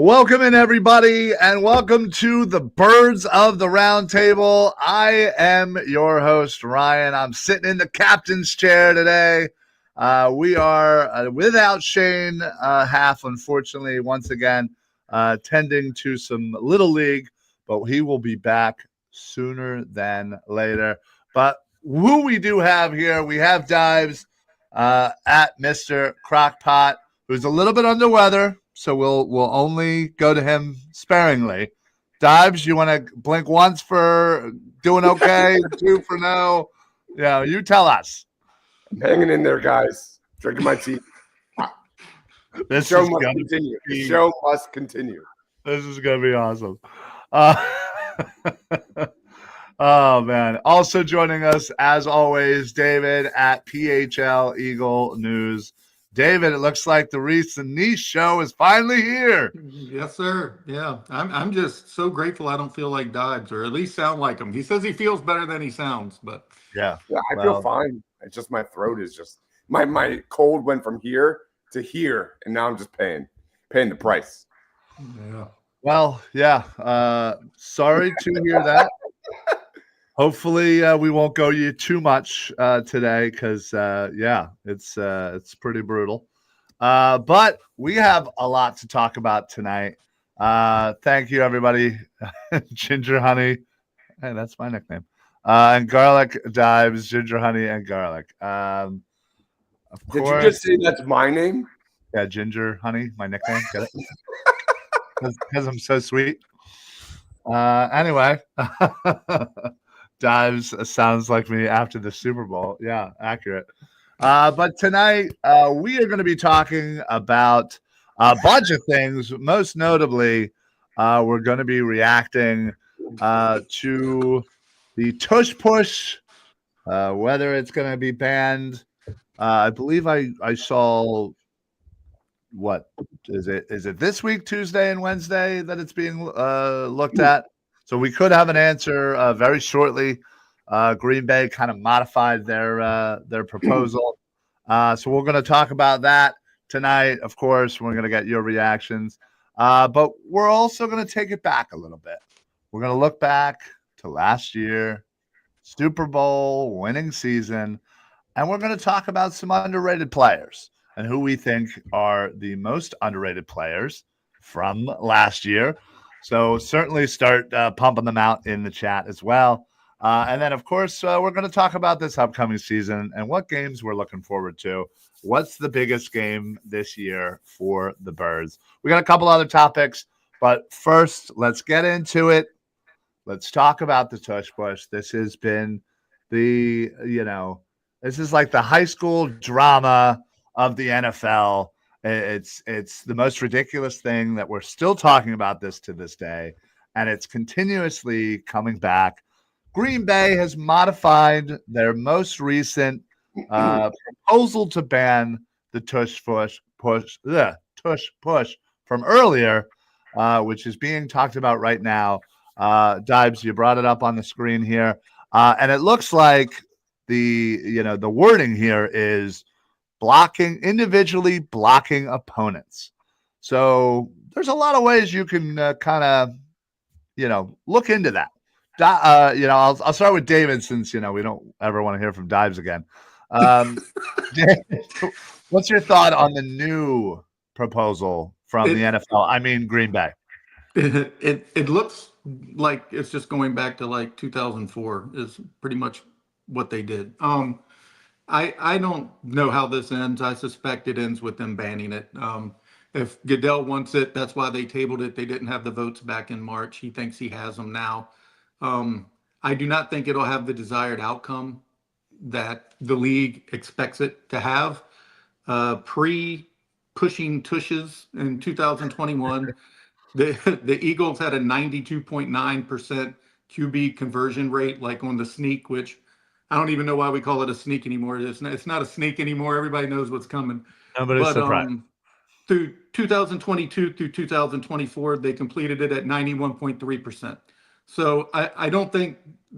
Welcome in, everybody, and welcome to the Birds of the Round Table. I am your host, Ryan. I'm sitting in the captain's chair today. We are without Shane Half, unfortunately, once again, tending to some Little League, but he will be back sooner than later. But who we do have here, we have Dives at Mr. Crockpot, who's a little bit under the weather. So we'll only go to him sparingly. Dives, you want to blink once for doing okay, two for no? Yeah, you tell us. I'm hanging in there, guys. Drinking my tea. The show must continue. The show must continue. This is going to be awesome. Oh, man. Also joining us, as always, David at PHL Eagle News. David, it looks like the Reese and Niche show is finally here. Yes, sir. Yeah, I'm just so grateful I don't feel like Dives, or at least sound like him. He says he feels better than he sounds, but yeah, I feel fine. It's just my throat is just my cold went from here to here, and now I'm just paying the price. Yeah. Well, yeah. Sorry to hear that. Hopefully, we won't go you too much today because, yeah, it's pretty brutal. But we have a lot to talk about tonight. Thank you, everybody. Ginger Honey. Hey, that's my nickname. And Garlic Dives, Ginger Honey and Garlic. Of Did course, you just say that's my name? Yeah, Ginger Honey, my nickname. Get it? Because I'm so sweet. Anyway. Dives sounds like me after the Super Bowl. Yeah, accurate. But tonight we are going to be talking about a bunch of things. Most notably, we're going to be reacting to the Tush push, whether it's going to be banned. I believe I saw, what is it? Is it this week, Tuesday and Wednesday, that it's being looked at? So we could have an answer very shortly. Green Bay kind of modified their proposal. So we're going to talk about that tonight. Of course, we're going to get your reactions. But we're also going to take it back a little bit. We're going to look back to last year, Super Bowl winning season, and we're going to talk about some underrated players and who we think are the most underrated players from last year. So certainly start pumping them out in the chat as well. And then, of course, we're going to talk about this upcoming season and what games we're looking forward to. What's the biggest game this year for the Birds? We got a couple other topics, but first, let's get into it. Let's talk about the Tush push. This has been this is like the high school drama of the NFL. It's the most ridiculous thing that we're still talking about this to this day, and it's continuously coming back. Green Bay has modified their most recent proposal to ban the Tush push from earlier, which is being talked about right now. Dibes, you brought it up on the screen here, and it looks like the wording here is individually blocking opponents. So there's a lot of ways you can kind of, look into that. I'll start with David since, we don't ever want to hear from Dives again. What's your thought on the new proposal from the NFL? I mean, Green Bay. It looks like it's just going back to like 2004 is pretty much what they did. I don't know how this ends. I suspect it ends with them banning it. If Goodell wants it, that's why they tabled it. They didn't have the votes back in March. He thinks he has them now. I do not think it'll have the desired outcome that the league expects it to have. Pre-pushing Tushes in 2021, the Eagles had a 92.9% QB conversion rate, like on the sneak, which I don't even know why we call it a sneak anymore. It's not a sneak anymore. Everybody knows what's coming. Nobody's surprised. Through 2022 through 2024, they completed it at 91.3%. So I don't think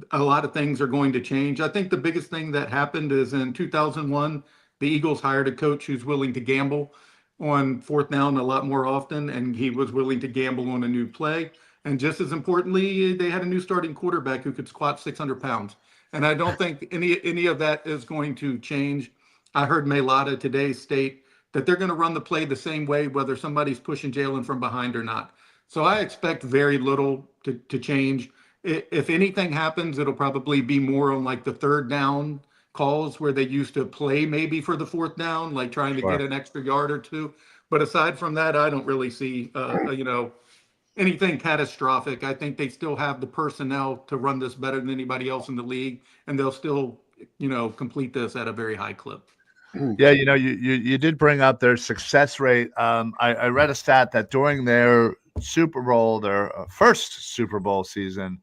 a lot of things are going to change. I think the biggest thing that happened is in 2001, the Eagles hired a coach who's willing to gamble. on fourth down a lot more often, and he was willing to gamble on a new play. And just as importantly, they had a new starting quarterback who could squat 600 pounds. And I don't think any of that is going to change. I heard Mailata today state that they're going to run the play the same way, whether somebody's pushing Jalen from behind or not. So I expect very little to change. If anything happens, it'll probably be more on like the third down calls where they used to play maybe for the fourth down, like trying to get an extra yard or two. But aside from that, I don't really see, anything catastrophic. I think they still have the personnel to run this better than anybody else in the league, and they'll still, complete this at a very high clip. Yeah, you did bring up their success rate. I read a stat that during their Super Bowl, their first Super Bowl season,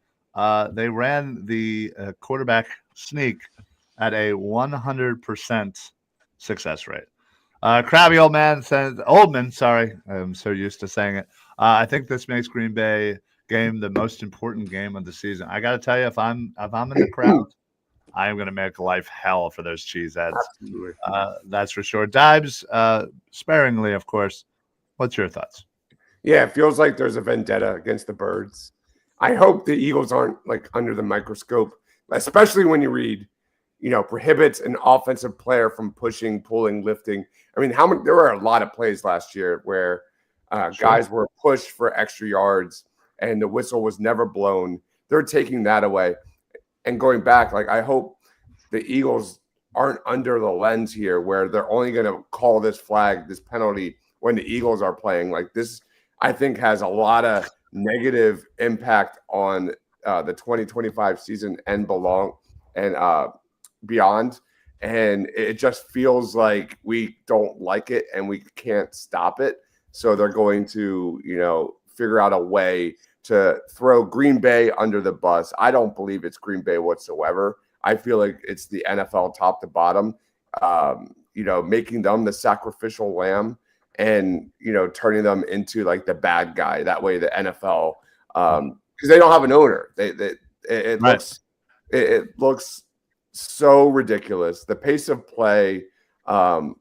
they ran the quarterback sneak at a 100% success rate. Crabby Oldman, sorry, I'm so used to saying it. I think this makes Green Bay game the most important game of the season. I got to tell you, if I'm in the crowd, I am going to make life hell for those cheeseheads. That's for sure. Dibes, sparingly, of course. What's your thoughts? Yeah, it feels like there's a vendetta against the Birds. I hope the Eagles aren't like under the microscope, especially when you read, prohibits an offensive player from pushing, pulling, lifting. I mean, there were a lot of plays last year where guys were pushed for extra yards and the whistle was never blown. They're taking that away. And going back, like, I hope the Eagles aren't under the lens here where they're only going to call this flag, this penalty, when the Eagles are playing. Like, this, I think, has a lot of negative impact on the 2025 season and beyond. And it just feels like we don't like it and we can't stop it. So they're going to, figure out a way to throw Green Bay under the bus. I don't believe it's Green Bay whatsoever. I feel like it's the NFL top to bottom, making them the sacrificial lamb and, turning them into like the bad guy. That way the NFL, because they don't have an owner. It looks so ridiculous. The pace of play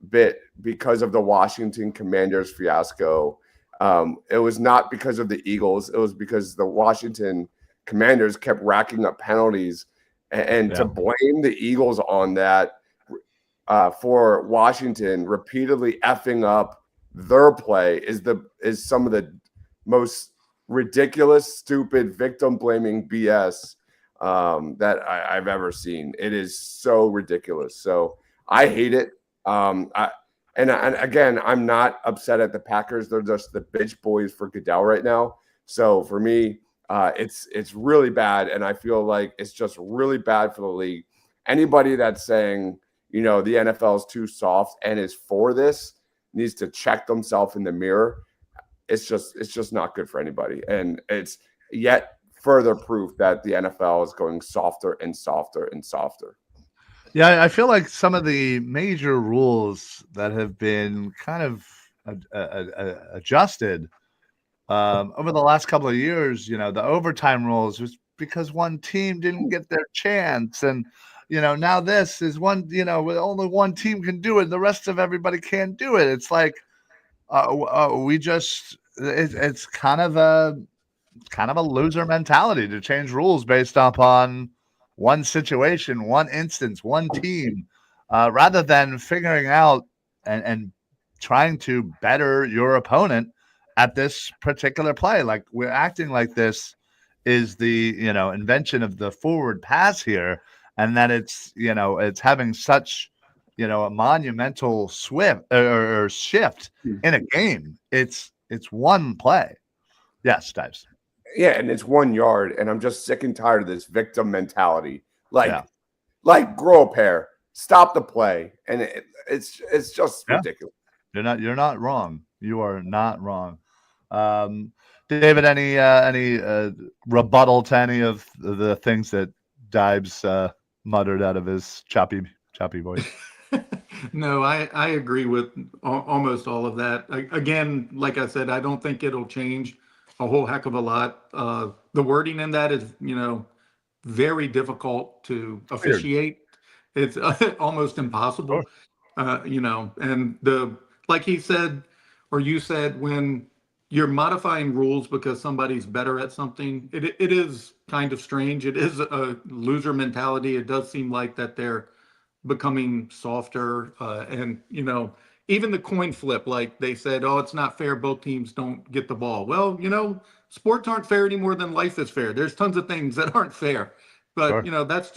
bit because of the Washington Commanders fiasco. It was not because of the Eagles. It was because the Washington Commanders kept racking up penalties, and to blame the Eagles on that for Washington repeatedly effing up their play is some of the most ridiculous, stupid, victim blaming BS that I've ever seen. It is so ridiculous. So I hate it. And again, I'm not upset at the Packers. They're just the bitch boys for Goodell right now. So for me, it's really bad, and I feel like it's just really bad for the league. Anybody that's saying, the NFL is too soft and is for this needs to check themselves in the mirror. It's just not good for anybody, and it's yet further proof that the NFL is going softer and softer and softer. Yeah, I feel like some of the major rules that have been kind of adjusted over the last couple of years, the overtime rules was because one team didn't get their chance. And, now this is one, only one team can do it. The rest of everybody can't do it. It's like it's kind of a loser mentality to change rules based upon one situation, one instance, one team, rather than figuring out and trying to better your opponent at this particular play. Like, we're acting like this is the, invention of the forward pass here, and that it's having such, a monumental shift in a game. It's one play. Yes, Dives. Yeah, and it's 1 yard, and I'm just sick and tired of this victim mentality. Like grow a pair, stop the play, and it's just ridiculous. You're not wrong. You are not wrong. David, any rebuttal to any of the things that Dibes muttered out of his choppy voice? No, I agree with almost all of that. Again, like I said, I don't think it'll change a whole heck of a lot. The wording in that is, very difficult to officiate. It's almost impossible, and like he said, or you said when you're modifying rules because somebody's better at something, it is kind of strange. It is a loser mentality. It does seem like that they're becoming softer, and even the coin flip, like they said, oh, it's not fair, both teams don't get the ball. Well, sports aren't fair any more than life is fair. There's tons of things that aren't fair, but Sure. that's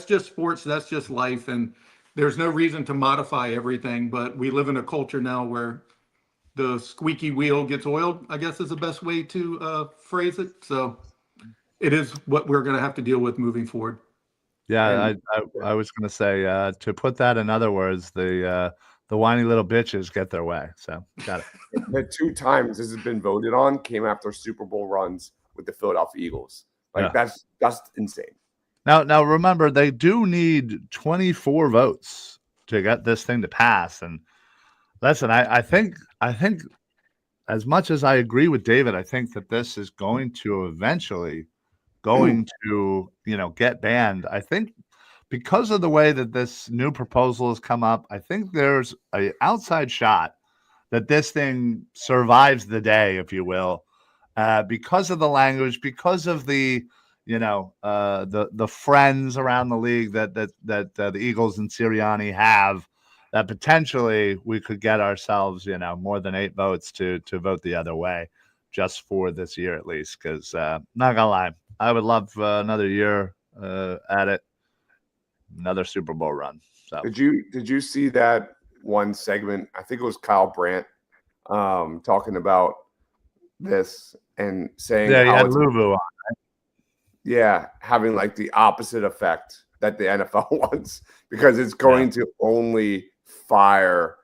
just sports, that's just life, and there's no reason to modify everything. But we live in a culture now where the squeaky wheel gets oiled, I guess is the best way to phrase it. So it is what we're going to have to deal with moving forward. Yeah, And I was going to say, to put that in other words, the whiny little bitches get their way. So got it. the 2 times this has been voted on came after Super Bowl runs with the Philadelphia Eagles. Like Yeah. that's insane. Now remember, they do need 24 votes to get this thing to pass. And listen, I think as much as I agree with David, I think that this is going to eventually get banned. I think because of the way that this new proposal has come up, I think there's an outside shot that this thing survives the day, if you will, because of the language, because of the the friends around the league that the Eagles and Sirianni have, that potentially we could get ourselves more than 8 votes to vote the other way, just for this year at least. Because not gonna lie, I would love another year at it, another Super Bowl run. So Did you see that one segment? I think it was Kyle Brandt talking about this and saying yeah, he how had it's Luvu on. having like the opposite effect that the NFL wants, because it's going to only fire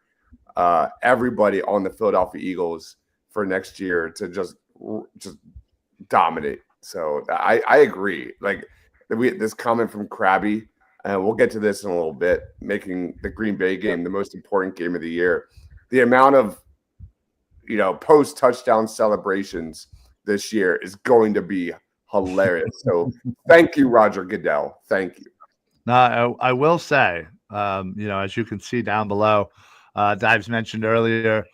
everybody on the Philadelphia Eagles for next year to just dominate. So I agree. Like this comment from Krabby, and we'll get to this in a little bit, making the Green Bay game the most important game of the year. The amount of post touchdown celebrations this year is going to be hilarious. So thank you, Roger Goodell. Thank you. Now, I will say, as you can see down below, Dives mentioned earlier,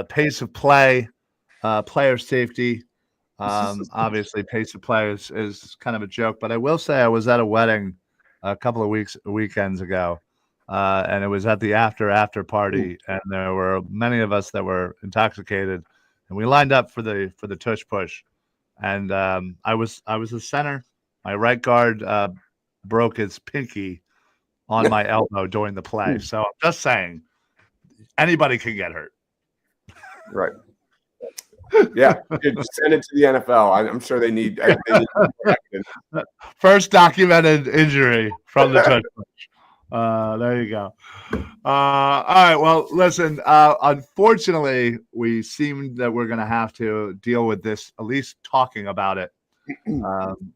pace of play, player safety. Obviously, pace of play is kind of a joke, but I will say I was at a wedding a couple of weekends ago, and it was at the after party, and there were many of us that were intoxicated, and we lined up for the tush push, and I was the center. My right guard broke his pinky on my elbow during the play. So I'm just saying, anybody can get hurt. Right. Yeah, send it to the NFL. I'm sure they need First documented injury from the touch. There you go. All right. Well, listen, unfortunately, we seem that we're going to have to deal with this, at least talking about it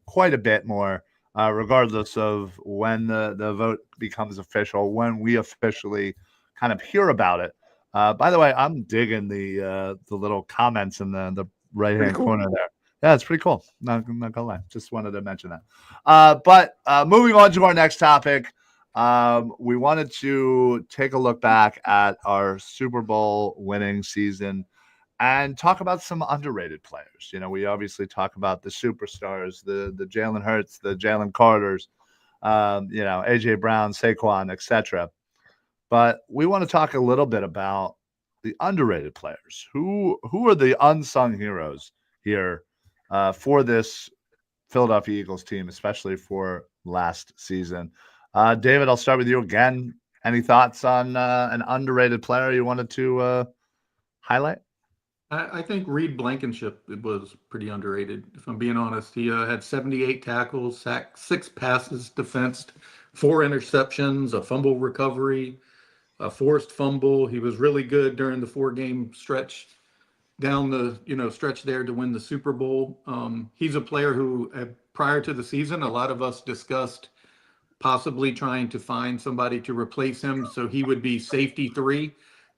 quite a bit more, regardless of when the vote becomes official, when we officially kind of hear about it. By the way, I'm digging the little comments in the right-hand corner there. Yeah, it's pretty cool. Not gonna lie. Just wanted to mention that. But moving on to our next topic, we wanted to take a look back at our Super Bowl winning season and talk about some underrated players. We obviously talk about the superstars, the Jalen Hurts, the Jalen Carters, AJ Brown, Saquon, etc. But we want to talk a little bit about the underrated players. Who are the unsung heroes here for this Philadelphia Eagles team, especially for last season? David, I'll start with you again. Any thoughts on an underrated player you wanted to highlight? I think Reed Blankenship was pretty underrated, if I'm being honest. He had 78 tackles, sacked 6 passes, defensed 4 interceptions, a fumble recovery, a forced fumble. He was really good during the 4-game stretch down the stretch there to win the Super Bowl. He's a player who, prior to the season, a lot of us discussed possibly trying to find somebody to replace him so he would be safety 3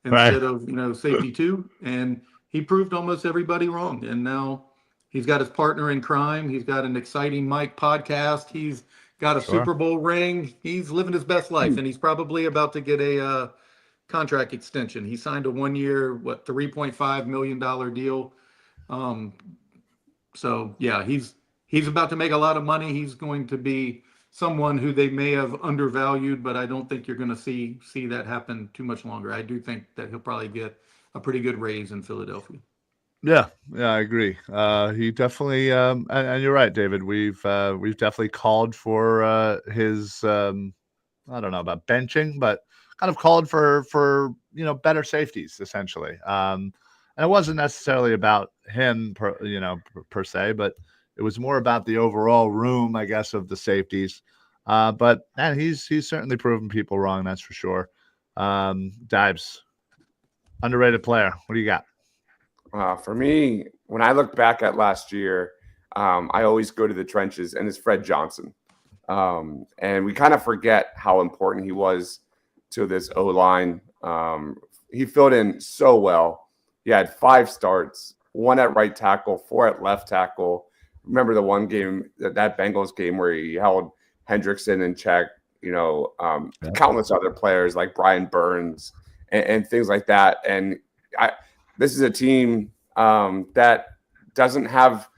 instead of safety 2, and he proved almost everybody wrong. And now he's got his partner in crime. He's got an exciting Mike podcast. He's got a Super Bowl ring. He's living his best life, and he's probably about to get a contract extension. He signed a 1-year, $3.5 million deal. So yeah, he's about to make a lot of money. He's going to be someone who they may have undervalued, but I don't think you're going to see that happen too much longer. I do think that he'll probably get a pretty good raise in Philadelphia. Yeah, I agree. He definitely, and you're right, David. We've definitely called for his. I don't know about benching, but kind of called for better safeties essentially. And it wasn't necessarily about him per se, but it was more about the overall room, I guess, of the safeties. But man, he's certainly proven people wrong. That's for sure. Dibes, underrated player. What do you got? For me, when I look back at last year, I always go to the trenches, and it's Fred Johnson. And we kind of forget how important he was to this O-line. He filled in so well. He had 5 starts, 1 at right tackle, 4 at left tackle. Remember the one game, that Bengals game, where he held Hendrickson in check, countless other players like Brian Burns and things like that. And this is a team that doesn't have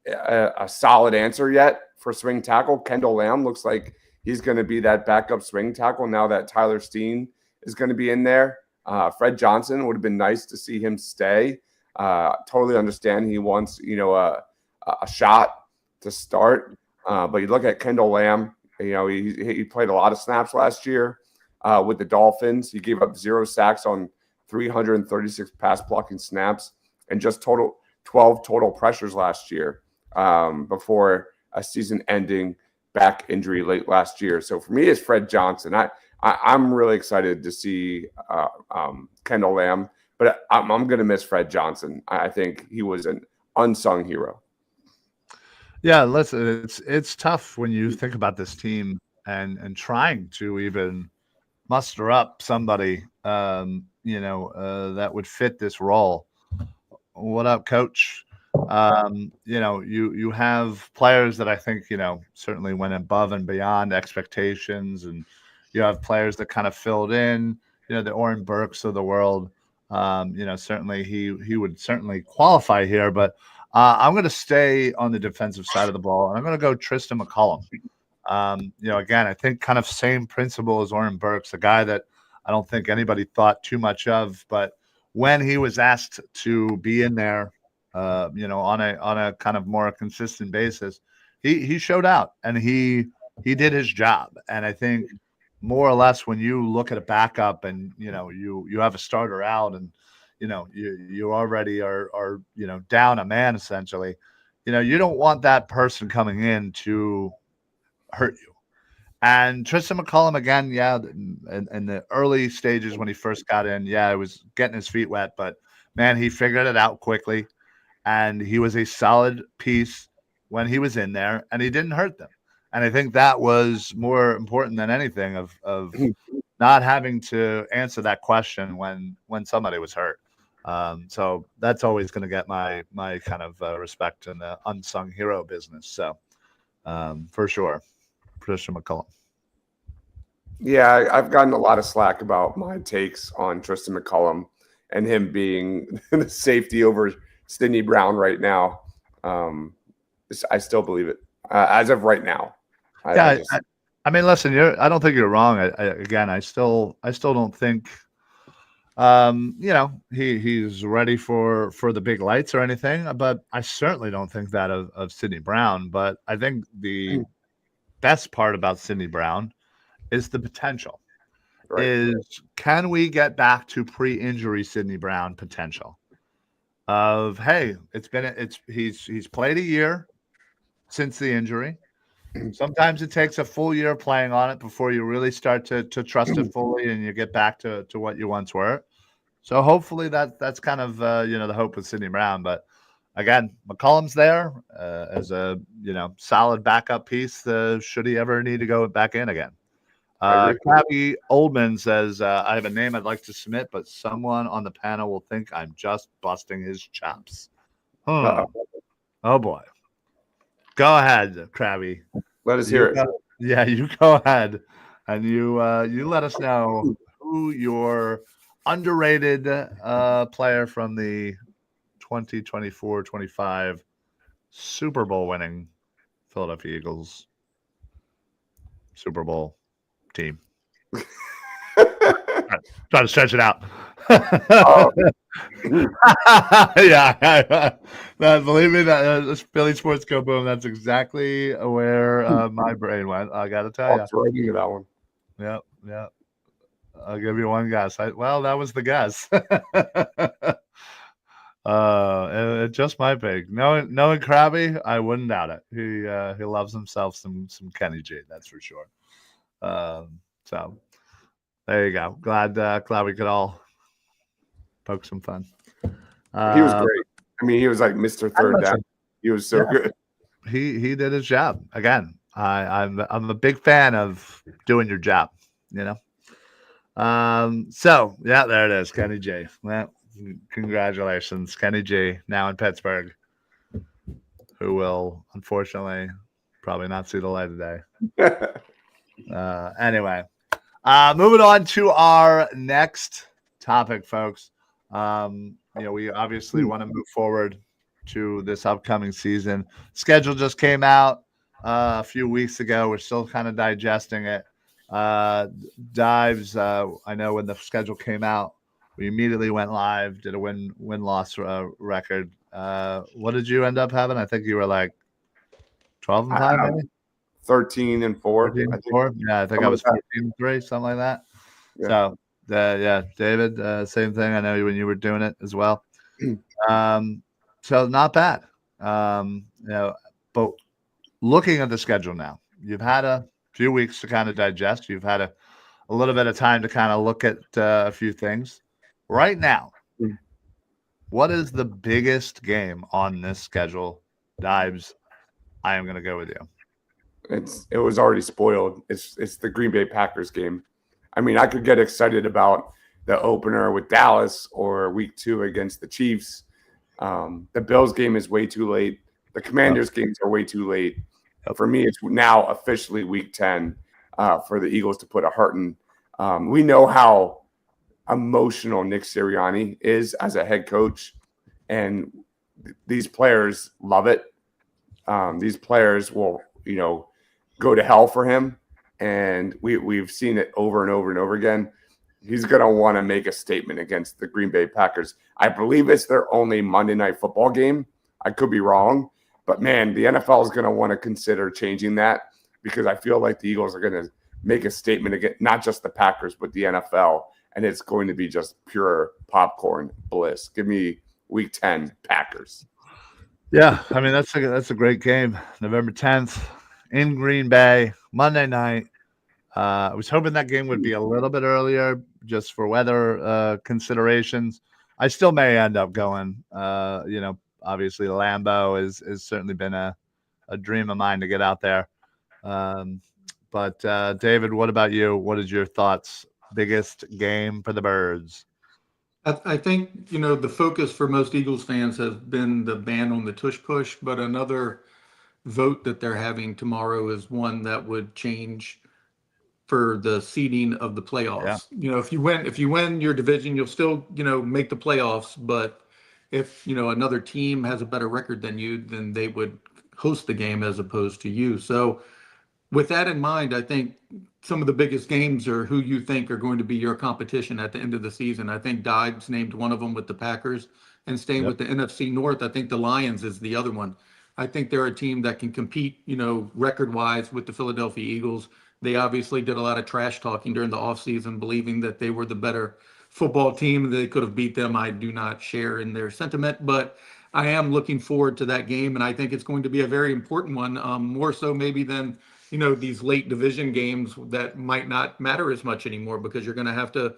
a solid answer yet for swing tackle. Kendall Lamb looks like he's going to be that backup swing tackle now that Tyler Steen is going to be in there. Fred Johnson, would have been nice to see him stay. Totally understand he wants, a shot to start. But you look at Kendall Lamb, he played a lot of snaps last year with the Dolphins. He gave up 0 sacks on 336 pass blocking snaps and just 12 total pressures last year before a season-ending back injury late last year. So for me, it's Fred Johnson. I'm really excited to see Kendall Lamb, but I'm going to miss Fred Johnson. I think he was an unsung hero. Yeah, listen, it's tough when you think about this team and trying to even muster up somebody, that would fit this role. What up, Coach? You have players that I think, certainly went above and beyond expectations, and you have players that kind of filled in, the Oren Burks of the world. Certainly he would certainly qualify here, but I'm going to stay on the defensive side of the ball, and I'm going to go Tristan McCullum. Again, I think kind of same principle as Oren Burks, a guy that I don't think anybody thought too much of, but when he was asked to be in there, on a kind of more consistent basis, he showed out and he did his job. And I think more or less when you look at a backup and you have a starter out and you already are down a man essentially, you don't want that person coming in to hurt you. And Tristan McCullum, again, in the early stages when he first got in, it was getting his feet wet, but man, he figured it out quickly, and he was a solid piece when he was in there, and he didn't hurt them. And I think that was more important than anything of not having to answer that question when somebody was hurt. So that's always going to get my kind of respect in the unsung hero business. So for sure. Tristan McCullum. Yeah, I've gotten a lot of slack about my takes on Tristan McCullum and him being the safety over Sidney Brown right now. I still believe it as of right now. I mean, listen, I don't think you're wrong. I still don't think, he's ready for the big lights or anything. But I certainly don't think that of Sidney Brown. But I think the best part about Sidney Brown is the potential. Right. Is can we get back to pre-injury Sidney Brown potential? Of hey, he's played a year since the injury. Sometimes it takes a full year playing on it before you really start to trust it fully and you get back to what you once were. So hopefully that's kind of the hope with Sidney Brown. But again, McCullum's there as a solid backup piece. Should he ever need to go back in again? Cabby Oldman says, I have a name I'd like to submit, but someone on the panel will think I'm just busting his chops. Oh boy. Go ahead, Krabby. Let us hear it. You go ahead, and you let us know who your underrated player from the 2024-25 Super Bowl winning Philadelphia Eagles Super Bowl team. Try to stretch it out. Yeah, believe me, that Philly Sports Go Boom. That's exactly where my brain went. I got to tell you. Right into that one. Yeah. I'll give you one guess. That was the guess. It just might be. Knowing Krabby, I wouldn't doubt it. He loves himself some Kenny G. That's for sure. So there you go. Glad we could all poke some fun. He was great. I mean, he was like Mr. Third Down. He was so good. He did his job. Again, I'm a big fan of doing your job. So yeah, there it is, Kenny G. Well, congratulations, Kenny G. Now in Pittsburgh, who will unfortunately probably not see the light of day. Anyway, moving on to our next topic, folks. We obviously want to move forward to this upcoming season. Schedule just came out a few weeks ago. We're still kind of digesting it. Dives, I know when the schedule came out, we immediately went live, did a win-loss record. What did you end up having? I think you were like 12-5, maybe? 13-4. 13-4? Yeah, I think I was 14-3, something like that. Yeah. So, David, same thing. I know when you were doing it as well. So not bad. But looking at the schedule now, you've had a few weeks to kind of digest. You've had a little bit of time to kind of look at a few things. Right now, what is the biggest game on this schedule? Dives, I am going to go with you. It was already spoiled. It's the Green Bay Packers game. I mean, I could get excited about the opener with Dallas or week 2 against the Chiefs. The Bills game is way too late. The Commanders games are way too late. For me, it's now officially week 10 for the Eagles to put a heart in. We know how emotional Nick Sirianni is as a head coach, and these players love it. These players will, go to hell for him, and we've seen it over and over and over again. He's going to want to make a statement against the Green Bay Packers. I believe it's their only Monday Night Football game. I could be wrong, but man, the NFL is going to want to consider changing that, because I feel like the Eagles are going to make a statement against not just the Packers, but the NFL, and it's going to be just pure popcorn bliss. Give me week 10 Packers. Yeah, I mean, that's a great game. November 10th in Green Bay, Monday night. I was hoping that game would be a little bit earlier just for weather considerations. I still may end up going. Obviously Lambeau has certainly been a dream of mine to get out there. But David, what about you? What is your thoughts? Biggest game for the Birds? I think, the focus for most Eagles fans has been the ban on the Tush push, but another vote that they're having tomorrow is one that would change for the seeding of the playoffs. Yeah. If you win your division, you'll still, make the playoffs, but if, another team has a better record than you, then they would host the game as opposed to you. So with that in mind, I think some of the biggest games are who you think are going to be your competition at the end of the season. I think Dives named one of them with the Packers, and staying with the NFC North, I think the Lions is the other one. I think they're a team that can compete, record-wise with the Philadelphia Eagles. They obviously did a lot of trash talking during the offseason, believing that they were the better football team. They could have beat them. I do not share in their sentiment, but I am looking forward to that game, and I think it's going to be a very important one, more so maybe than these late division games that might not matter as much anymore, because you're going to have to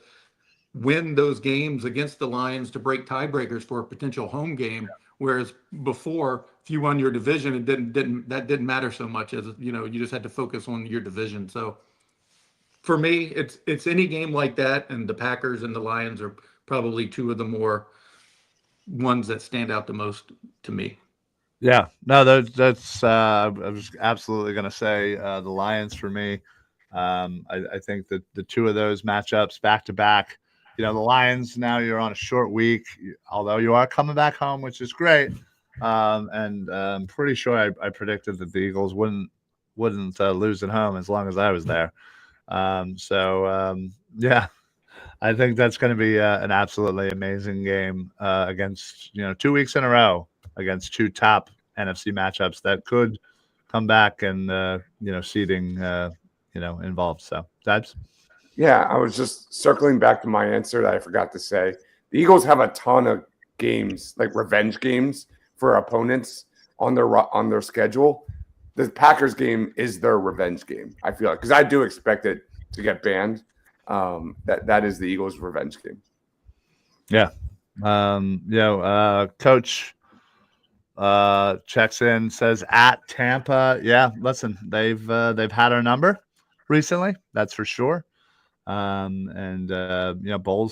win those games against the Lions to break tiebreakers for a potential home game. Whereas before, if you won your division, it didn't matter so much, as you just had to focus on your division. So for me, it's any game like that, and the Packers and the Lions are probably two of the more ones that stand out the most to me. Yeah, no, that's I was absolutely going to say the Lions for me. I think that the two of those matchups back to back, the Lions, now you're on a short week, although you are coming back home, which is great. And I'm pretty sure I predicted that the Eagles wouldn't lose at home as long as I was there. Yeah, I think that's going to be an absolutely amazing game against 2 weeks in a row against two top NFC matchups that could come back and seeding involved. So that's Yeah, I was just circling back to my answer that I forgot to say. The Eagles have a ton of games, like revenge games for opponents on their schedule. The Packers game is their revenge game, I feel like, because I do expect it to get banned. That is the Eagles' revenge game. Yeah. Coach checks in, says at Tampa. Yeah, listen, they've had our number recently, that's for sure. Bowles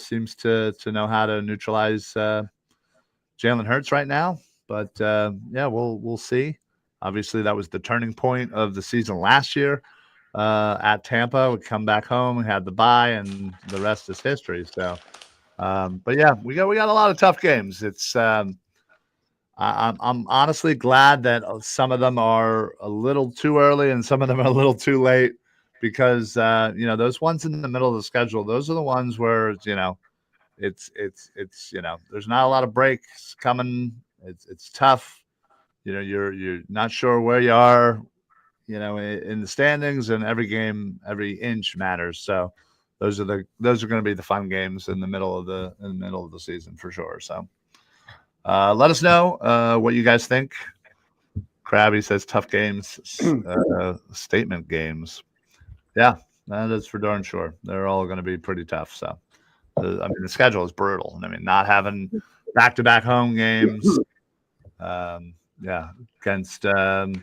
seems to know how to neutralize Jalen Hurts right now. But we'll see. Obviously, that was the turning point of the season last year. At Tampa, we come back home, we had the bye, and the rest is history. So, we got a lot of tough games. It's I'm honestly glad that some of them are a little too early and some of them are a little too late, because those ones in the middle of the schedule, those are the ones where it's there's not a lot of breaks coming. It's tough. You're not sure where you are, in the standings, and every game, every inch matters. So those are going to be the fun games in the middle of the season for sure. So let us know what you guys think. Krabby says tough games, statement games. Yeah, that is for darn sure. They're all going to be pretty tough. So the schedule is brutal. I mean, not having back-to-back home games. Against too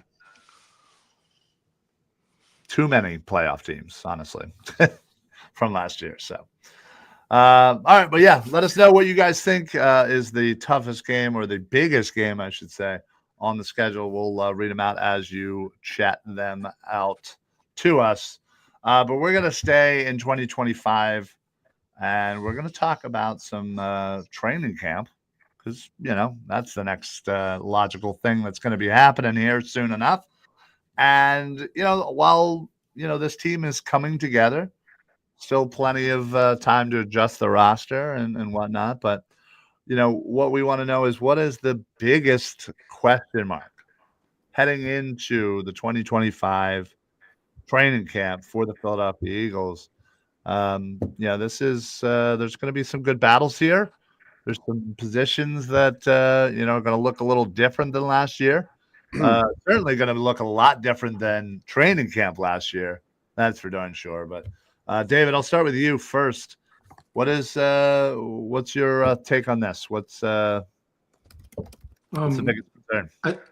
many playoff teams, honestly, from last year. So, all right, but yeah, let us know what you guys think is the toughest game, or the biggest game, I should say, on the schedule. We'll read them out as you chat them out to us. But we're going to stay in 2025, and we're going to talk about some training camp, because, that's the next logical thing that's going to be happening here soon enough. And, while, this team is coming together, still plenty of time to adjust the roster and whatnot. But, what we want to know is, what is the biggest question mark heading into the 2025 training camp for the Philadelphia Eagles? This is there's going to be some good battles here. There's some positions that are going to look a little different than last year. Certainly going to look a lot different than training camp last year. That's for darn sure. But David, I'll start with you first. What's your take on this? What's the biggest concern?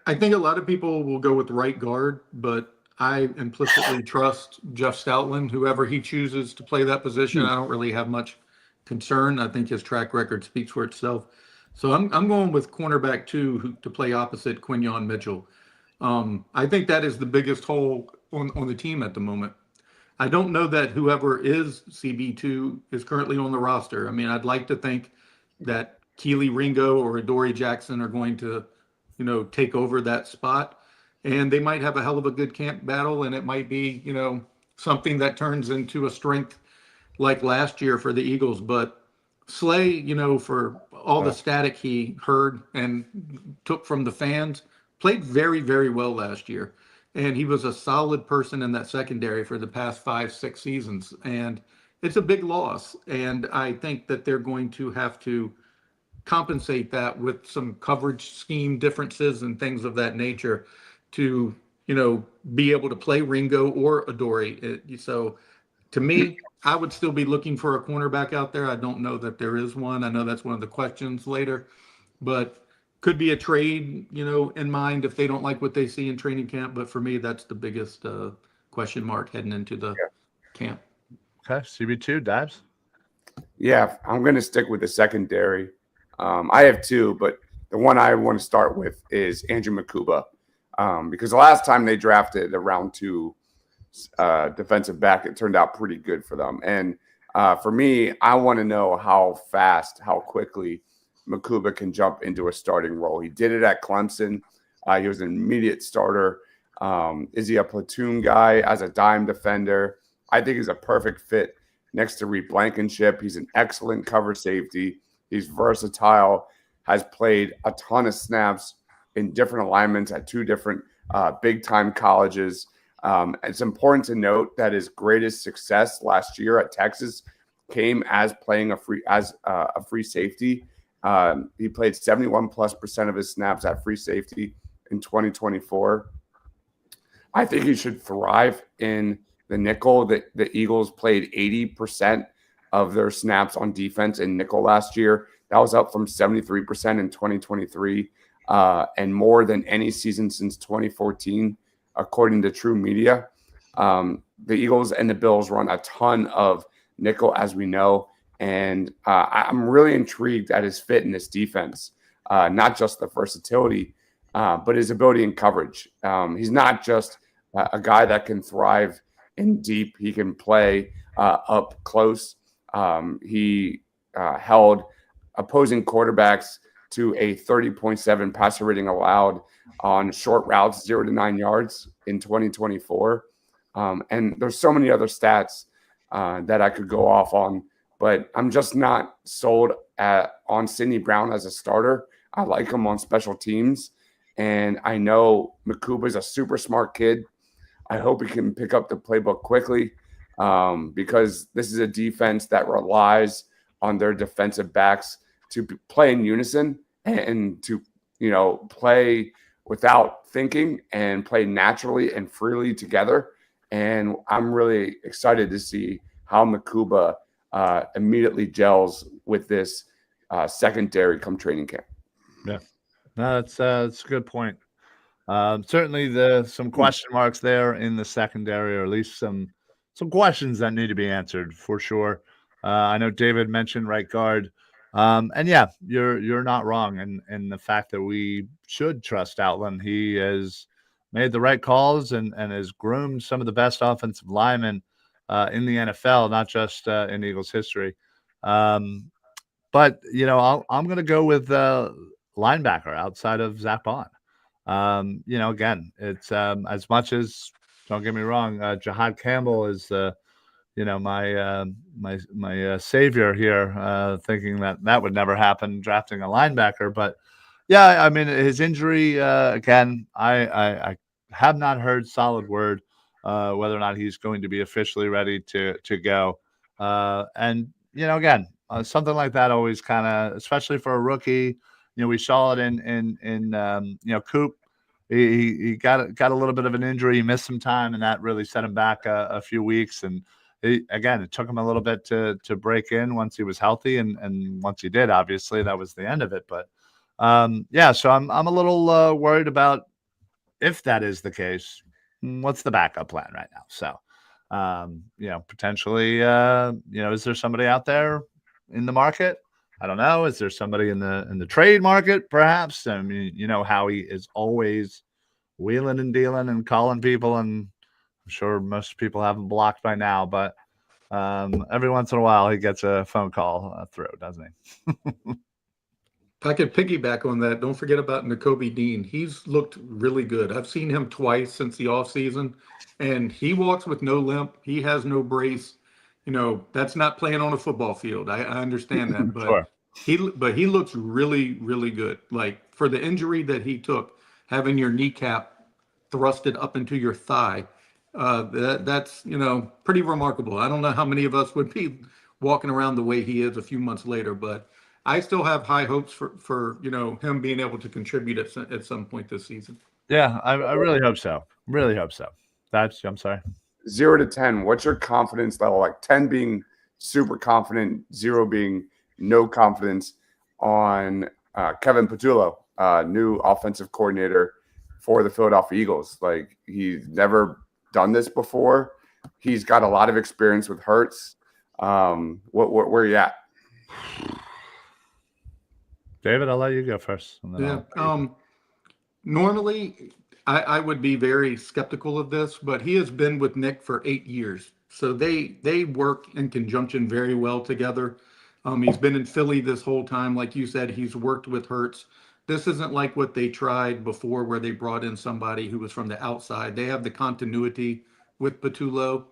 I think a lot of people will go with right guard, but I implicitly trust Jeff Stoutland, whoever he chooses to play that position. I don't really have much concern. I think his track record speaks for itself. So I'm going with cornerback 2 to play opposite Quinyon Mitchell. I think that is the biggest hole on the team at the moment. I don't know that whoever is CB2 is currently on the roster. I mean, I'd like to think that Keely Ringo or Adoree Jackson are going to, take over that spot. And they might have a hell of a good camp battle, and it might be, something that turns into a strength like last year for the Eagles. But Slay, for all the static he heard and took from the fans, played very, very well last year. And he was a solid person in that secondary for the past 5-6 seasons. And it's a big loss. And I think that they're going to have to compensate that with some coverage scheme differences and things of that nature to, be able to play Ringo or Adoree. So to me, I would still be looking for a cornerback out there. I don't know that there is one. I know that's one of the questions later, but could be a trade, in mind if they don't like what they see in training camp. But for me, that's the biggest question mark heading into the camp. Okay, CB2, Dives? Yeah, I'm going to stick with the secondary. I have 2, but the one I want to start with is Andrew Makuba, because the last time they drafted a round 2 defensive back, it turned out pretty good for them. And for me, I want to know how quickly Makuba can jump into a starting role. He did it at Clemson. He was an immediate starter. Is he a platoon guy as a dime defender? I think he's a perfect fit next to Reed Blankenship. He's an excellent cover safety. He's versatile, has played a ton of snaps in different alignments at 2 different big-time colleges. It's important to note that his greatest success last year at Texas came as playing a free safety. He played 71+% of his snaps at free safety in 2024. I think he should thrive in the nickel. The Eagles played 80% of their snaps on defense in nickel last year. That was up from 73% in 2023, and more than any season since 2014, according to True Media. The Eagles and the Bills run a ton of nickel, as we know, and I'm really intrigued at his fit in this defense, not just the versatility, but his ability in coverage. He's not just a guy that can thrive in deep. He can play up close. He held opposing quarterbacks to a 30.7 passer rating allowed on short routes, 0 to 9 yards in 2024. And there's so many other stats that I could go off on, but I'm just not sold on Sidney Brown as a starter. I like him on special teams, and I know Makuba is a super smart kid. I hope he can pick up the playbook quickly, because this is a defense that relies on their defensive backs to play in unison and to, play without thinking and play naturally and freely together. And I'm really excited to see how Makuba immediately gels with this secondary come training camp. Yeah, no, that's a good point. Certainly some question marks there in the secondary, or at least some questions that need to be answered for sure. I know David mentioned right guard. And yeah, you're not wrong in the fact that we should trust Stoutland. He has made the right calls and has groomed some of the best offensive linemen in the NFL, not just in Eagles history. But I'm going to go with linebacker outside of Zach Bond. Again, it's as much as, don't get me wrong, Jahad Campbell is my savior here, thinking that would never happen, drafting a linebacker. But yeah, I mean, his injury, again, I have not heard solid word whether or not he's going to be officially ready to go. And again, something like that always kind of, especially for a rookie, we saw it in Coop. He got a little bit of an injury. He missed some time, and that really set him back a few weeks. And it took him a little bit to break in once he was healthy, and once he did, obviously that was the end of it. But so I'm a little worried about if that is the case. What's the backup plan right now? So potentially, is there somebody out there in the market? I don't know. Is there somebody in the trade market, perhaps? I mean, Howie is always wheeling and dealing and calling people, and I'm sure most people have him blocked by now, but every once in a while he gets a phone call through, doesn't he? If I could piggyback on that, don't forget about Nakobe Dean. He's looked really good. I've seen him twice since the offseason, and he walks with no limp. He has no brace. That's not playing on a football field. I understand that, but Sure. he looks really, really good. Like, for the injury that he took, having your kneecap thrusted up into your thigh, that's pretty remarkable. I don't know how many of us would be walking around the way he is a few months later, but I still have high hopes for him being able to contribute at some point this season. Yeah, I really hope so. Really hope so. I'm sorry. 0 to 10, what's your confidence level? Like 10 being super confident, 0 being no confidence on Kevin Patullo, new offensive coordinator for the Philadelphia Eagles. Like, he's never done this before. He's got a lot of experience with Hurts. Where are you at? David, I'll let you go first. Yeah. Normally, I would be very skeptical of this, but he has been with Nick for 8 years. So they work in conjunction very well together. He's been in Philly this whole time. Like you said, he's worked with Hurts. This isn't like what they tried before where they brought in somebody who was from the outside. They have the continuity with Patullo.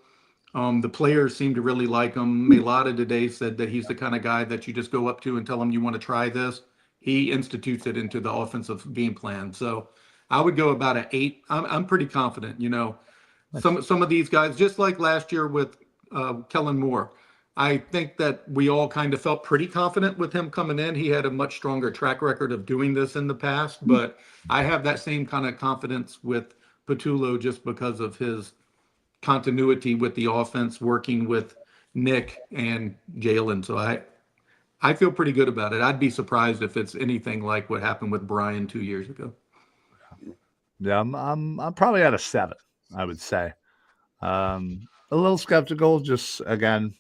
The players seem to really like him. Mailata today said that he's the kind of guy that you just go up to and tell him you want to try this. He institutes it into the offensive game plan. So I would go about an 8. I'm pretty confident. Some of these guys, just like last year with Kellen Moore, I think that we all kind of felt pretty confident with him coming in. He had a much stronger track record of doing this in the past, but I have that same kind of confidence with Patullo just because of his continuity with the offense, working with Nick and Jalen. So I feel pretty good about it. I'd be surprised if it's anything like what happened with Brian 2 years ago. Yeah, I'm probably at a 7, I would say. A little skeptical, just again,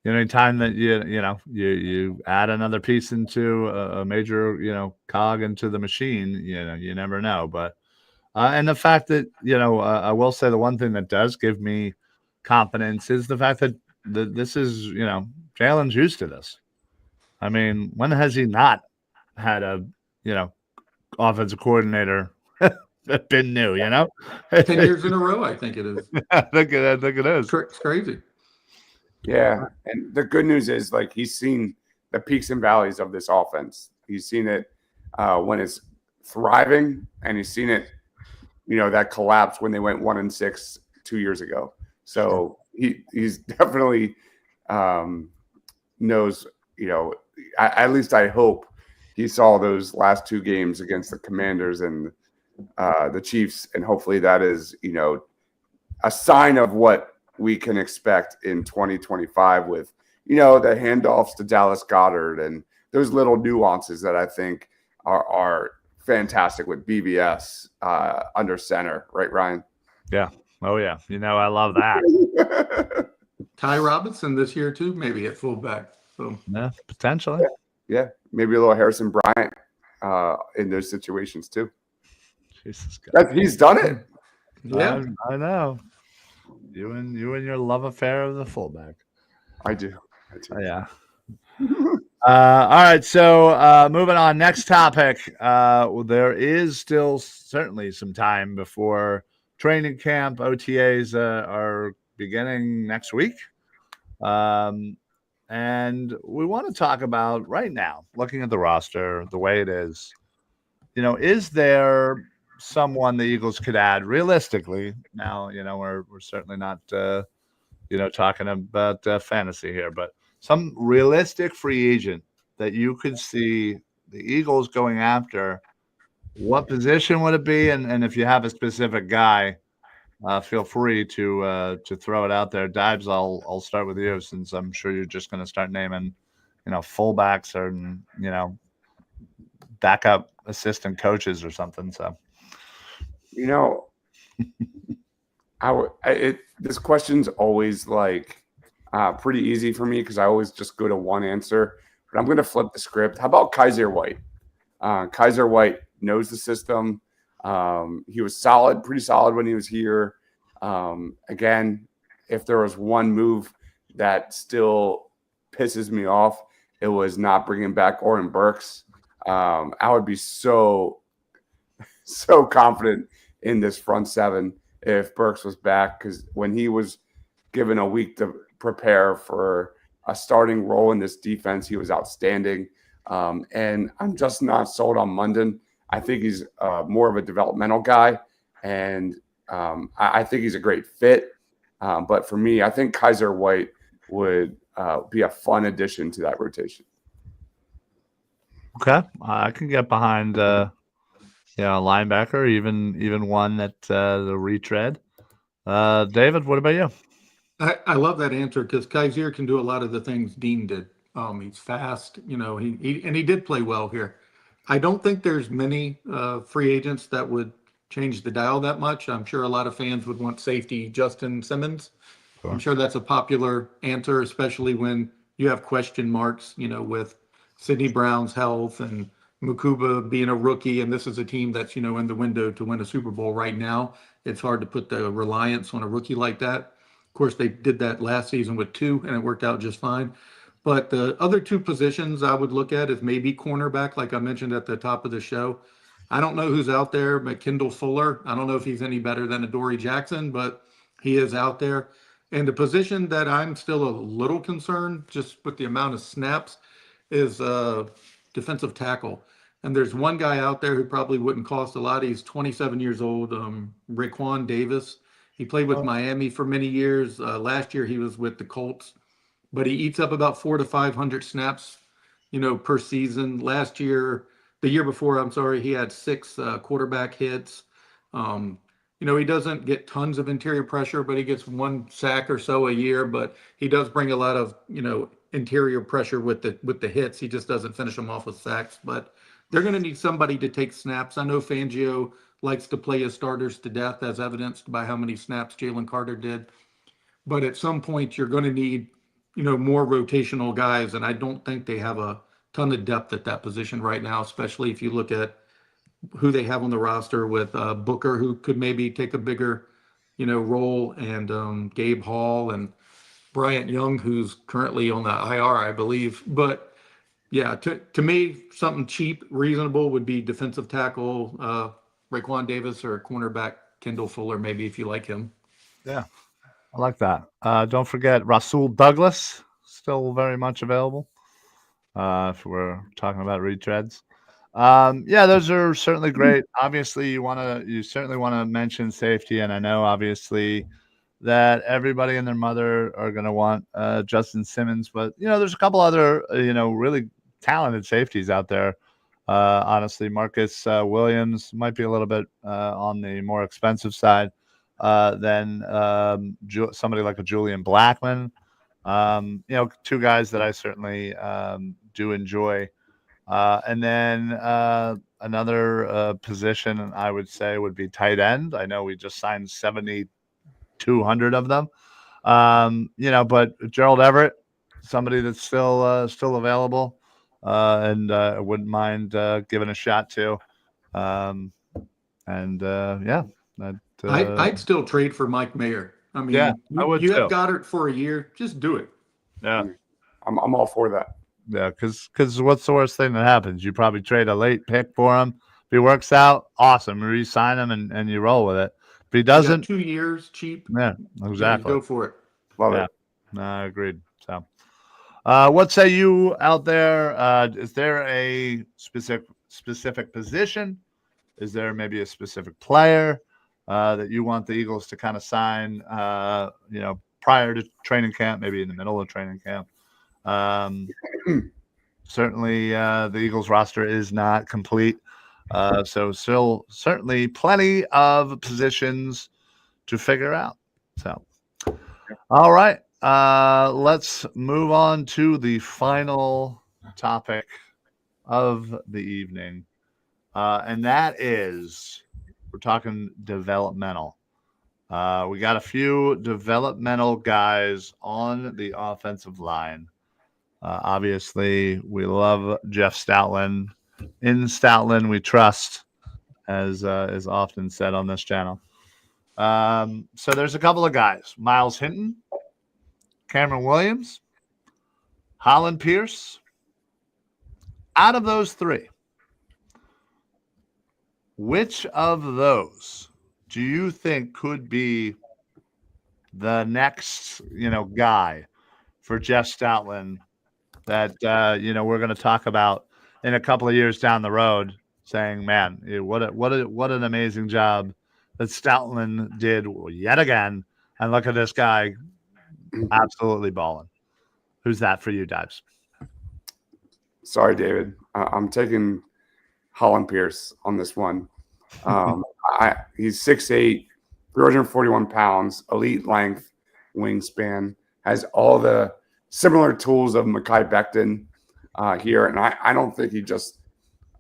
anytime that you add another piece into a major cog into the machine, you never know. But and the fact that I will say the one thing that does give me confidence is the fact that this is Jalen's used to this. I mean, when has he not had a offensive coordinator been new? 10 years in a row, I think it is. I think it is. It's crazy. Yeah, and the good news is like he's seen the peaks and valleys of this offense. He's seen it when it's thriving, and he's seen it, that collapse when they went 1-6 2 years ago. So he's definitely knows. At least I hope he saw those last 2 games against the Commanders and the Chiefs, and hopefully that is a sign of what we can expect in 2025 with the handoffs to Dallas Goedert and those little nuances that I think are fantastic with BVS under center, right, Ryan? Yeah. Oh yeah. I love that. Ty Robinson this year too, maybe at fullback. So yeah, potentially. Yeah, maybe a little Harrison Bryant in those situations too. Jesus God. He's done it. Yeah, I know. You and your love affair of the fullback. I do. Yeah. All right. So moving on. Next topic. There is still certainly some time before training camp. OTAs are beginning next week. And we want to talk about right now, looking at the roster, the way it is, is there someone the Eagles could add realistically? Now, we're certainly not, talking about fantasy here, but some realistic free agent that you could see the Eagles going after. What position would it be? And if you have a specific guy, feel free to throw it out there. Dibes, I'll start with you since I'm sure you're just going to start naming, fullbacks or backup assistant coaches or something. So, this question's always like pretty easy for me because I always just go to one answer. But I'm going to flip the script. How about Kaiser White? Kaiser White knows the system. He was pretty solid when he was here. Again, if there was one move that still pisses me off, it was not bringing back Oren Burks. I would be so confident in this front seven if Burks was back, because when he was given a week to prepare for a starting role in this defense, he was outstanding. And I'm just not sold on Munden. I think he's more of a developmental guy, and I think he's a great fit. But for me, I think Kaiser White would be a fun addition to that rotation. Okay, I can get behind linebacker, even one that the retread. David, what about you? I love that answer because Kaiser can do a lot of the things Dean did. He's fast, he did play well here. I don't think there's many free agents that would change the dial that much. I'm sure a lot of fans would want safety Justin Simmons. Sure. I'm sure that's a popular answer, especially when you have question marks, with Sidney Brown's health and Mukuba being a rookie, and this is a team that's, in the window to win a Super Bowl right now. It's hard to put the reliance on a rookie like that. Of course, they did that last season with two, and it worked out just fine. But the other two positions I would look at is maybe cornerback, like I mentioned at the top of the show. I don't know who's out there, but Kendall Fuller. I don't know if he's any better than Adoree Jackson, but he is out there. And the position that I'm still a little concerned, just with the amount of snaps, is defensive tackle. And there's one guy out there who probably wouldn't cost a lot. He's 27 years old, Raekwon Davis. He played with Miami for many years. Last year he was with the Colts, but he eats up about 400 to 500 snaps, per season. Last year, the year before, I'm sorry, he had 6 quarterback hits. He doesn't get tons of interior pressure, but he gets 1 sack or so a year. But he does bring a lot of, interior pressure with the hits. He just doesn't finish them off with sacks. But they're going to need somebody to take snaps. I know Fangio likes to play his starters to death, as evidenced by how many snaps Jalen Carter did. But at some point, you're going to need, more rotational guys. And I don't think they have a ton of depth at that position right now, especially if you look at who they have on the roster with Booker, who could maybe take a bigger, role, and Gabe Hall and Bryant Young, who's currently on the IR, I believe. But yeah, to me, something cheap, reasonable would be defensive tackle, Raekwon Davis, or cornerback Kendall Fuller, maybe, if you like him. Yeah, I like that. Don't forget Rasul Douglas, still very much available. If we're talking about retreads. Yeah, those are certainly great. Obviously, you certainly want to mention safety, and I know obviously that everybody and their mother are going to want Justin Simmons, but there's a couple other really talented safeties out there. Honestly, Marcus Williams might be a little bit on the more expensive side than somebody like a Julian Blackman. Two guys that I certainly do enjoy. And then another position I would say would be tight end. I know we just signed 7,200 of them. But Gerald Everett, somebody that's still available, and I wouldn't mind giving a shot to. I'd still trade for Mike Mayer. I mean, yeah, I would you too. have Goddard for a year, just do it. Yeah, I'm all for that. Yeah, because what's the worst thing that happens? You probably trade a late pick for him. If he works out, awesome. You re-sign him and you roll with it. If he doesn't, 2 years cheap. Yeah, exactly. Go for it. Love it. No, agreed. So, what say you out there? Is there a specific position? Is there maybe a specific player that you want the Eagles to kind of sign? Prior to training camp, maybe in the middle of training camp. Certainly the Eagles roster is not complete, so still certainly plenty of positions to figure out. So all right, let's move on to the final topic of the evening, and that is we're talking developmental. We got a few developmental guys on the offensive line. Obviously, we love Jeff Stoutland. In Stoutland, we trust, as is often said on this channel. So there's a couple of guys: Myles Hinton, Cameron Williams, Hollin Pierce. Out of those three, which of those do you think could be the next, guy for Jeff Stoutland that we're going to talk about in a couple of years down the road, saying, "Man, what an amazing job that Stoutland did yet again, and look at this guy, absolutely balling." Who's that for you, Dives? Sorry, David. I'm taking Hollin Pierce on this one. He's 6'8", 341 pounds, elite length, wingspan, has all the similar tools of Mekhi Becton here. And I don't think he just,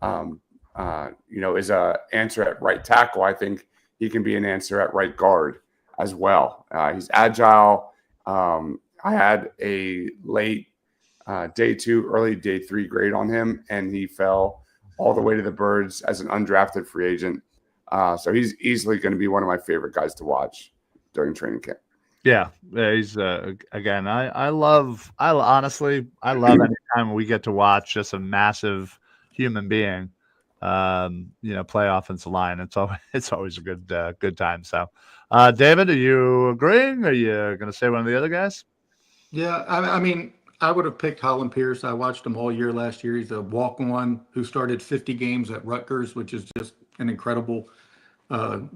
is a answer at right tackle. I think he can be an answer at right guard as well. He's agile. I had a late day 2, early day 3 grade on him, and he fell all the way to the Birds as an undrafted free agent. So he's easily going to be one of my favorite guys to watch during training camp. Yeah, he's again. I honestly love anytime we get to watch just a massive human being, play offensive line. It's always a good time. So, David, are you agreeing? Are you going to say one of the other guys? Yeah, I mean, I would have picked Hollin Pierce. I watched him all year last year. He's a walk-on who started 50 games at Rutgers, which is just an incredible, or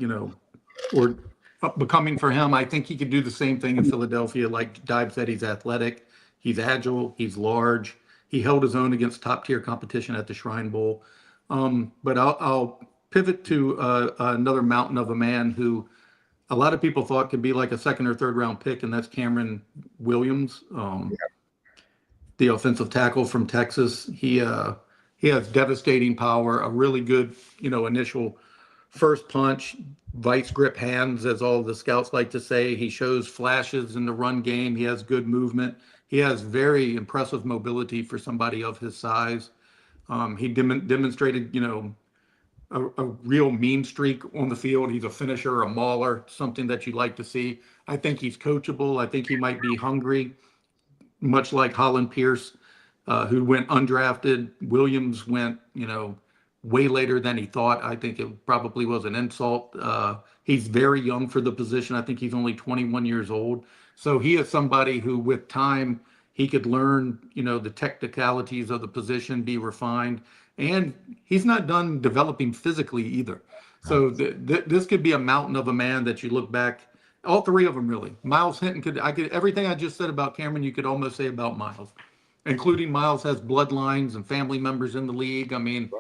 becoming for him. I think he could do the same thing in Philadelphia. Like Dive said, he's athletic, he's agile, he's large. He held his own against top-tier competition at the Shrine Bowl. But I'll pivot to another mountain of a man who a lot of people thought could be like a second or third round pick, and that's Cameron Williams, the offensive tackle from Texas. He has devastating power, a really good, initial first punch, vice grip hands, as all the scouts like to say. He shows flashes in the run game. He has good movement. He has very impressive mobility for somebody of his size. He demonstrated, a real mean streak on the field. He's a finisher, a mauler, something that you like to see. I think he's coachable. I think he might be hungry, much like Hollin Pierce, who went undrafted. Williams went, way later than he thought. I think it probably was an insult. He's very young for the position. I think he's only 21 years old. So he is somebody who, with time, he could learn, the technicalities of the position, be refined. And he's not done developing physically either. So this could be a mountain of a man that you look back. All three of them, really. Myles Hinton everything I just said about Cameron, you could almost say about Myles, including Myles has bloodlines and family members in the league. I mean,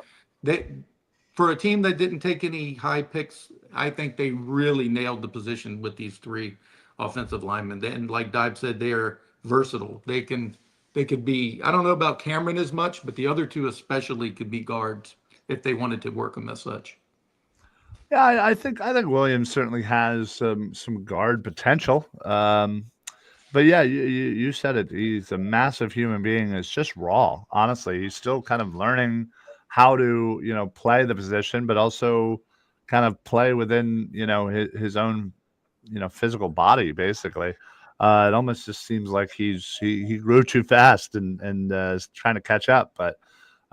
for a team that didn't take any high picks, I think they really nailed the position with these three offensive linemen. And like Dive said, they are versatile. They could be, I don't know about Cameron as much, but the other two especially could be guards if they wanted to work them as such. Yeah, I think Williams certainly has some guard potential. But yeah, you said it. He's a massive human being. It's just raw. Honestly, he's still kind of learning how to play the position, but also kind of play within his own physical body. Basically, it almost just seems like he grew too fast and is trying to catch up. But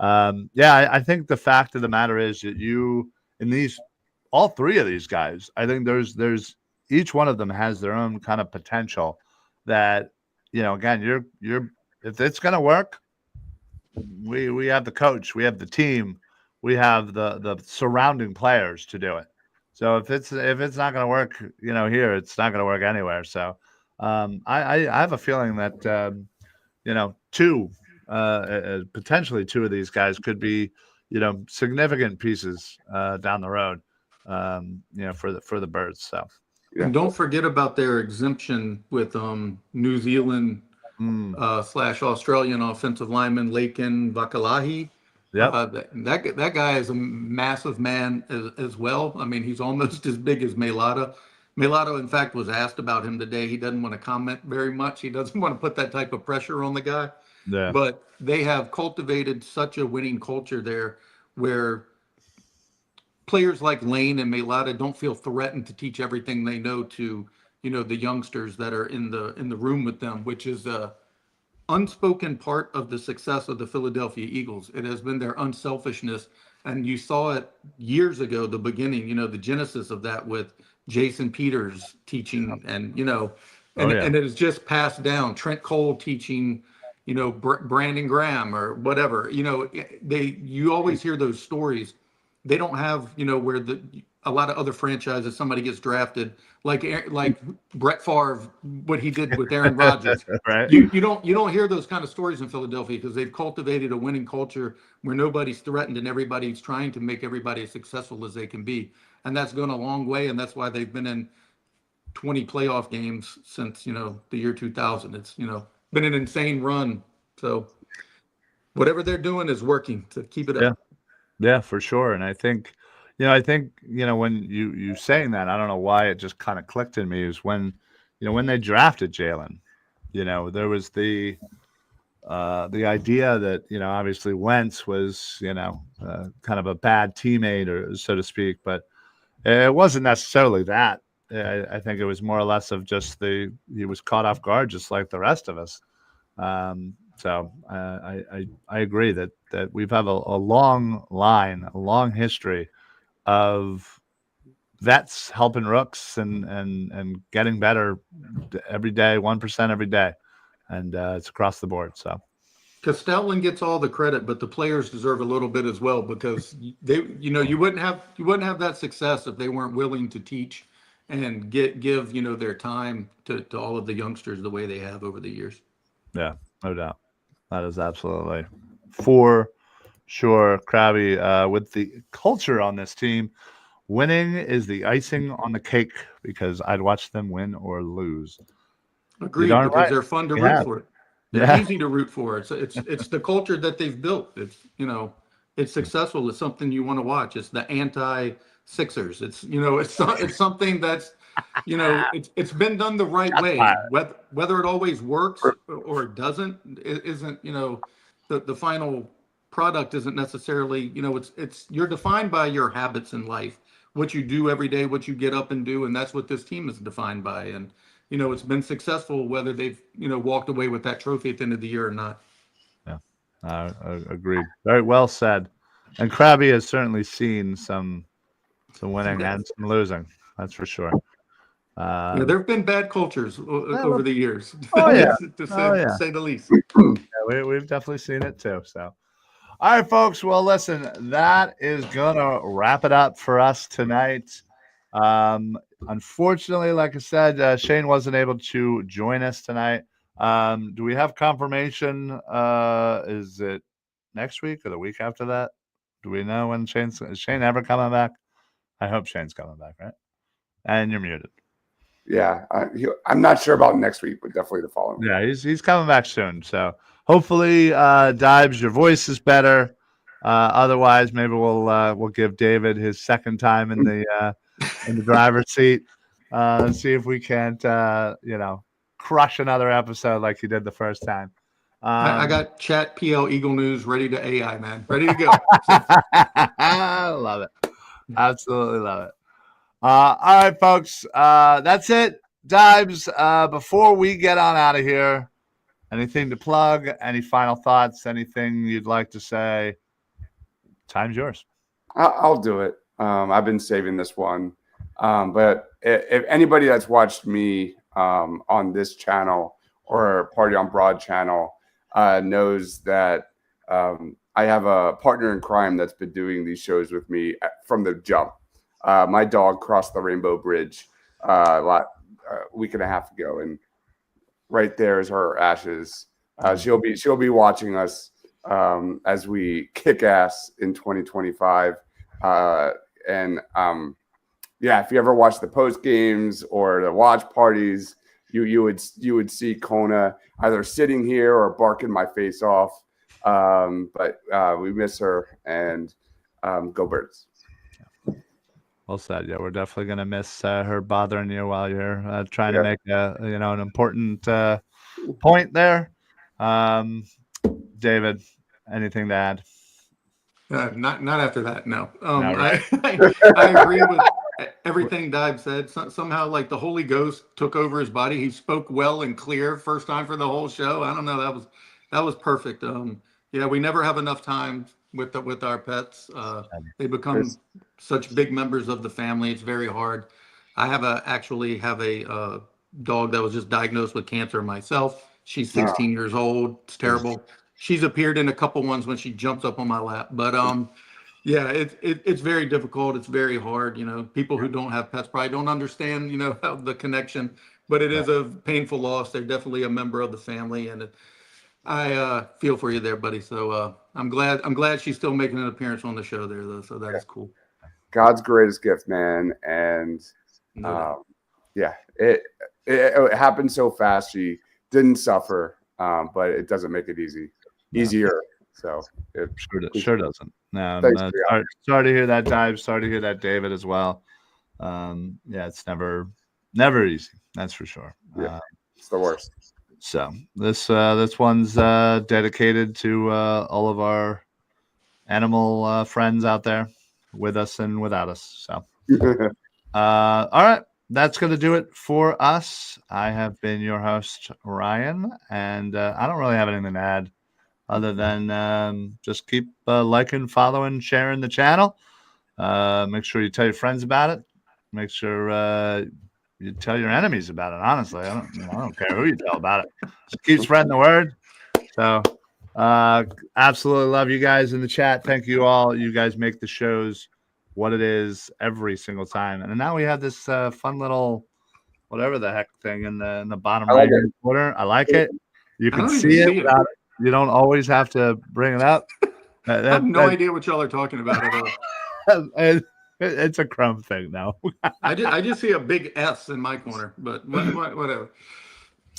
I think the fact of the matter is that all three of these guys, I think there's each one of them has their own kind of potential that, again, you're if it's going to work, we have the coach, we have the team, we have the surrounding players to do it. So if it's not going to work, here, it's not going to work anywhere. So I have a feeling that, potentially two of these guys could be, significant pieces down the road. For the Birds. So, and don't forget about their exemption with New Zealand / Australian offensive lineman Laken Vakalahi. Yeah, that guy is a massive man as well. I mean, he's almost as big as Mailata. Mailata, in fact, was asked about him today. He doesn't want to comment very much. He doesn't want to put that type of pressure on the guy. Yeah. But they have cultivated such a winning culture there where players like Lane and Mailata don't feel threatened to teach everything they know to, the youngsters that are in the room with them, which is a unspoken part of the success of the Philadelphia Eagles. It has been their unselfishness. And you saw it years ago, the beginning, the genesis of that with Jason Peters teaching and it is just passed down. Trent Cole teaching, Brandon Graham or whatever, you always hear those stories. They don't have, where a lot of other franchises, somebody gets drafted, like Brett Favre, what he did with Aaron Rodgers. Right. You don't hear those kind of stories in Philadelphia because they've cultivated a winning culture where nobody's threatened and everybody's trying to make everybody as successful as they can be. And that's gone a long way, and that's why they've been in 20 playoff games since, the year 2000. It's, been an insane run. So whatever they're doing is working to keep it up. Yeah, for sure. And I think, when you saying that, I don't know why it just kind of clicked in me is when they drafted Jalen, there was the the idea that, obviously Wentz was, kind of a bad teammate, or so to speak, but it wasn't necessarily that. I think it was more or less of just he was caught off guard, just like the rest of us. So I agree that we've have a long line, a long history of vets helping rooks and getting better every day, 1% every day, and it's across the board. So, because Stoutland gets all the credit, but the players deserve a little bit as well, because you wouldn't have that success if they weren't willing to teach and give their time to all of the youngsters the way they have over the years. Yeah, no doubt. That is absolutely for sure. Krabby, with the culture on this team, winning is the icing on the cake, because I'd watch them win or lose. Agreed, darn because right. they're fun to Yeah. root for. They're easy to root for. It's the culture that they've built. It's successful. It's something you want to watch. It's the anti-Sixers. It's something that's it's been done the right way. Whether it always works or it doesn't, it isn't, the final product isn't necessarily, it's you're defined by your habits in life, what you do every day, what you get up and do, and that's what this team is defined by. And it's been successful, whether they've walked away with that trophy at the end of the year or not. Yeah, agreed. Very well said. And Krabby has certainly seen some winning and some losing. That's for sure. There have been bad cultures over the years. Oh yeah, to say the least. Yeah, we've definitely seen it too. So, all right, folks. Well, listen, that is gonna wrap it up for us tonight. Unfortunately, like I said, Shane wasn't able to join us tonight. Do we have confirmation? Is it next week or the week after that? Do we know when is Shane ever coming back? I hope Shane's coming back, right? And you're muted. Yeah, I'm not sure about next week, but definitely the following week. Yeah, he's coming back soon. So hopefully, Dibes, your voice is better. Otherwise, maybe we'll give David his second time in the driver's seat. See if we can't crush another episode like he did the first time. I got Chat PL Eagle News ready to AI, man. Ready to go. I love it. Absolutely love it. All right, folks. That's it. Dibes, before we get on out of here, anything to plug? Any final thoughts? Anything you'd like to say? Time's yours. I'll do it. I've been saving this one. But if anybody that's watched me on this channel or Party on Broad channel knows that I have a partner in crime that's been doing these shows with me from the jump. My dog crossed the Rainbow Bridge a week and a half ago, and right there is her ashes. She'll be watching us as we kick ass in 2025. Yeah, if you ever watch the post games or the watch parties, you would see Kona either sitting here or barking my face off. But we miss her, and go Birds. Well said. Yeah, we're definitely gonna miss her bothering you while you're trying to make an important point there. David, anything to add? Not after that. No. Right. I agree with everything Dive said. Somehow, like the Holy Ghost took over his body. He spoke well and clear first time for the whole show. I don't know. That was perfect. Yeah, we never have enough time with our pets. They become such big members of the family. It's very hard. I actually have a dog that was just diagnosed with cancer myself. She's 16 years old. It's terrible. She's appeared in a couple ones when she jumps up on my lap. But yeah, it's very difficult. It's very hard. People who don't have pets probably don't understand, how the connection. But it is a painful loss. They're definitely a member of the family, and I feel for you there, buddy. So I'm glad she's still making an appearance on the show there, though. So that is cool. God's greatest gift, man. And it happened so fast. She didn't suffer, but it doesn't make it easier. So it sure doesn't. No, sorry to hear that, Dive. Sorry to hear that, David, as well. Yeah, it's never easy. That's for sure. Yeah, it's the worst. So this one's dedicated to all of our animal friends out there with us and without us. So all right, that's going to do it for us. I have been your host, Ryan, and I don't really have anything to add other than just keep liking, following, sharing the channel. Make sure you tell your friends about it. Make sure you tell your enemies about it. Honestly, I don't care who you tell about it. Just keep spreading the word. So, absolutely love you guys in the chat. Thank you all. You guys make the shows what it is every single time. And now we have this fun little whatever the heck thing in the bottom right hand corner. I like it. You can see it without. You don't always have to bring it up. I have no idea what y'all are talking about at all. It's a Chrome thing now. I just see a big S in my corner, but whatever.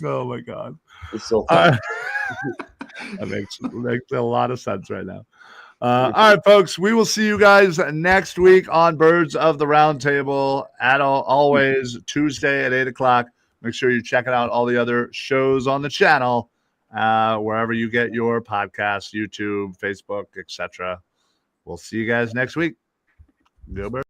Oh my god, it's so fun. That makes a lot of sense right now. All right, folks, we will see you guys next week on Birds of the Round Table always Tuesday at 8:00. Make sure you check out all the other shows on the channel, wherever you get your podcasts, YouTube, Facebook, etc. We'll see you guys next week. Gilbert.